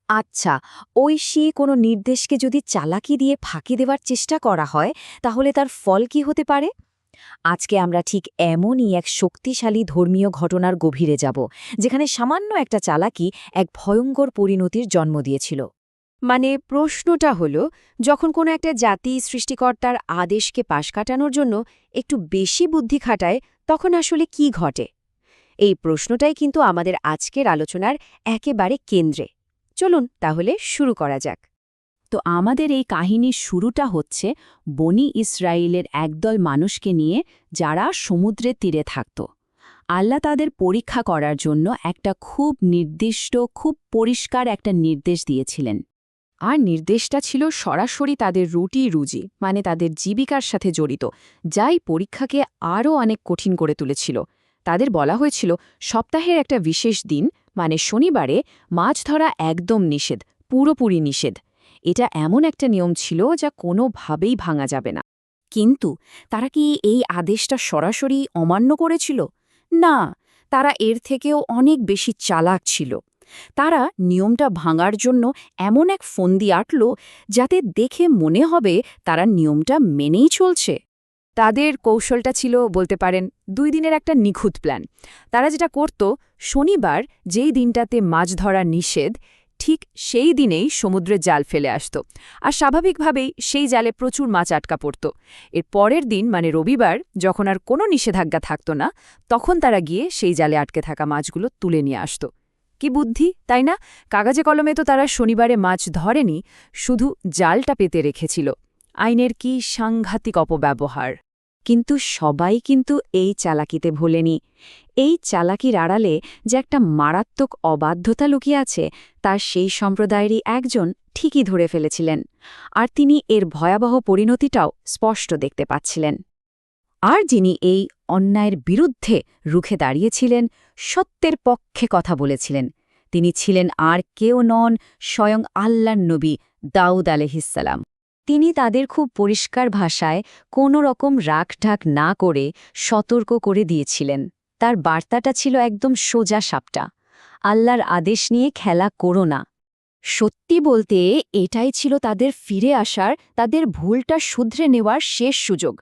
আচ্ছা, ঐশী কোনো নির্দেশকে যদি চালাকি দিয়ে ফাঁকি দেওয়ার চেষ্টা করা হয়, তাহলে তার ফল কি হতে পারে? আজকে আমরা ঠিক এমনই এক শক্তিশালী ধর্মীয় ঘটনার গভীরে যাব, যেখানে সামান্য একটা চালাকি এক ভয়ঙ্কর পরিণতির জন্ম দিয়েছিল। মানে প্রশ্নটা হলো, যখন কোনো একটা জাতি সৃষ্টিকর্তার আদেশকে পাশ কাটানোর জন্য একটু বেশি বুদ্ধি খাটায়, তখন আসলে কি ঘটে? এই প্রশ্নটাই কিন্তু আমাদের আজকের আলোচনার একেবারে কেন্দ্রে। চলুন তাহলে শুরু করা যাক। তো আমাদের এই কাহিনীর শুরুটা হচ্ছে বনি ইসরায়েলের একদল মানুষকে নিয়ে, যারা সমুদ্রের তীরে থাকত। আল্লাহ তাদের পরীক্ষা করার জন্য একটা খুব নির্দিষ্ট, খুব পরিষ্কার একটা নির্দেশ দিয়েছিলেন। আর নির্দেশটা ছিল সরাসরি তাদের রুটি-রুজি, মানে তাদের জীবিকার সাথে জড়িত, যাই পরীক্ষাকে আরও অনেক কঠিন করে তুলেছিল। তাদের বলা হয়েছিল সপ্তাহের একটা বিশেষ দিন, মানে শনিবারে, মাছ ধরা একদম নিষেধ, পুরোপুরি নিষেধ। এটা এমন একটা নিয়ম ছিল যা কোনোভাবেই ভাঙা যাবে না। কিন্তু তারা কি এই আদেশটা সরাসরি অমান্য করেছিল? না, তারা এর থেকেও অনেক বেশি চালাক ছিল। তারা নিয়মটা ভাঙার জন্য এমন এক ফন্দি আঁটল, যাতে দেখে মনে হবে তারা নিয়মটা মেনেই চলছে। তাদের কৌশলটা ছিল, বলতে পারেন, 2 দিনের একটা নিখুঁত প্ল্যান। তারা যেটা করত, শনিবার, যেই দিনটাতে মাছ ধরা নিষেধ, ঠিক সেই দিনেই সমুদ্রে জাল ফেলে আসত। আর স্বাভাবিকভাবেই সেই জালে প্রচুর মাছ আটকা পড়ত। এর পরের দিন, মানে রবিবার, যখন আর কোনো নিষেধাজ্ঞা থাকত না, তখন তারা গিয়ে সেই জালে আটকে থাকা মাছগুলো তুলে নিয়ে আসত। কি বুদ্ধি, তাই না? কাগজে কলমে তো তারা শনিবারে মাছ ধরেনি, শুধু জালটা পেতে রেখেছিল। আইনের কি সাংঘাতিক অপব্যবহার! কিন্তু সবাই কিন্তু এই চালাকিতে ভোলেনি। এই চালাকির আড়ালে যে একটা মারাত্মক অবাধ্যতা লুকিয়ে আছে, তা সেই সম্প্রদায়েরই একজন ঠিকই ধরে ফেলেছিলেন। আর তিনি এর ভয়াবহ পরিণতিটাও স্পষ্ট দেখতে পাচ্ছিলেন। আর যিনি এই অন্যায়ের বিরুদ্ধে রুখে দাঁড়িয়েছিলেন, সত্যের পক্ষে কথা বলেছিলেন, তিনি ছিলেন আর কেউ নন, স্বয়ং আল্লাহর নবী দাউদ আলাইহিসসালাম। তিনি তাদের খুব পরিষ্কার ভাষায় কোনো রকম রাগঢাক না করে সতর্ক করে দিয়েছিলেন। তার বার্তাটা ছিল একদম সোজা সাপটা: আল্লাহর আদেশ নিয়ে খেলা করো না। সত্যি বলতে এটাই ছিল তাদের ফিরে আসার, তাদের ভুলটা শুধরে নেওয়ার শেষ সুযোগ।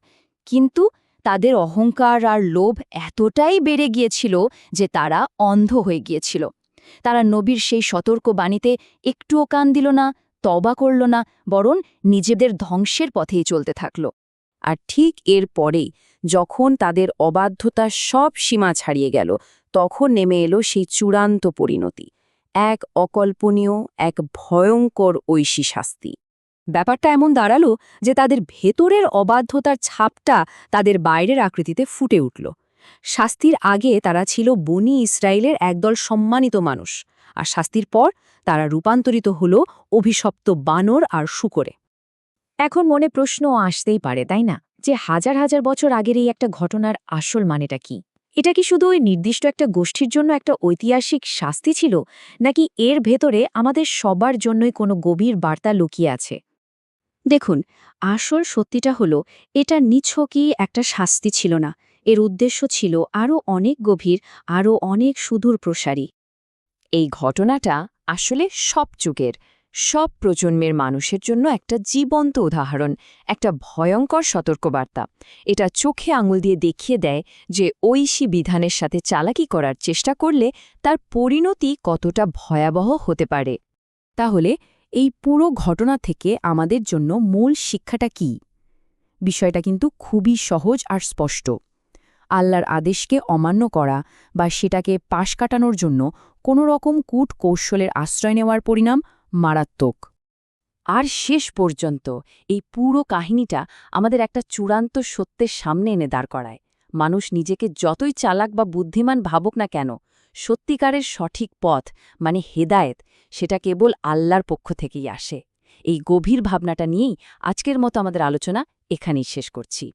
কিন্তু তাদের অহংকার আর লোভ এতটাই বেড়ে গিয়েছিল যে তারা অন্ধ হয়ে গিয়েছিল। তারা নবীর সেই সতর্ক বাণীতে একটুও কান দিল না, তওবা করল না, বরং নিজেদের ধ্বংসের পথেই চলতে থাকল। আর ঠিক এর পরেই, যখন তাদের অবাধ্যতা সব সীমা ছাড়িয়ে গেল, তখন নেমে এলো সেই চূড়ান্ত পরিণতি, এক অকল্পনীয়, এক ভয়ঙ্কর ঐশী শাস্তি। ব্যাপারটা এমন দাঁড়ালো যে তাদের ভেতরের অবাধ্যতার ছাপটা তাদের বাইরের আকৃতিতে ফুটে উঠল। শাস্তির আগে তারা ছিল বনি ইসরায়েলের একদল সম্মানিত মানুষ, আর শাস্তির পর তারা রূপান্তরিত হল অভিশপ্ত বানর আর শূকরে। এখন মনে প্রশ্ন আসতেই পারে, তাই না, যে হাজার হাজার বছর আগের এই একটা ঘটনার আসল মানেটা কি? এটা কি শুধু ওই নির্দিষ্ট একটা গোষ্ঠীর জন্য একটা ঐতিহাসিক শাস্তি ছিল, নাকি এর ভেতরে আমাদের সবার জন্যই কোনো গভীর বার্তা লুকিয়ে আছে? দেখুন, আসল সত্যিটা হলো, এটা নিছকই একটা শাস্তি ছিল না। এর উদ্দেশ্য ছিল আরও অনেক গভীর, আরও অনেক সুদূর প্রসারী। এই ঘটনাটা আসলে সব যুগের, সব প্রজন্মের মানুষের জন্য একটা জীবন্ত উদাহরণ, একটা ভয়ঙ্কর সতর্কবার্তা। এটা চোখে আঙুল দিয়ে দেখিয়ে দেয় যে ঐশী বিধানের সাথে চালাকি করার চেষ্টা করলে তার পরিণতি কতটা ভয়াবহ হতে পারে। তাহলে এই পুরো ঘটনা থেকে আমাদের জন্য মূল শিক্ষাটা কি? বিষয়টা কিন্তু খুবই সহজ আর স্পষ্ট। আল্লাহর আদেশকে অমান্য করা বা সেটাকে পাশ কাটানোর জন্য কোনো রকম কূট কৌশলের আশ্রয় নেওয়ার পরিণাম মারাত্মক। আর শেষ পর্যন্ত এই পুরো কাহিনীটা আমাদের একটা চূড়ান্ত সত্যের সামনে এনে দাঁড় করায়। মানুষ নিজেকে যতই চালাক বা বুদ্ধিমান ভাবুক না কেন, সত্যিকারের সঠিক পথ, মানে হেদায়েত, সেটা কেবল আল্লাহর পক্ষ থেকেই আসে। এই গভীর ভাবনাটা নিয়েই আজকের মতো আমাদের আলোচনা এখানেই শেষ করছি।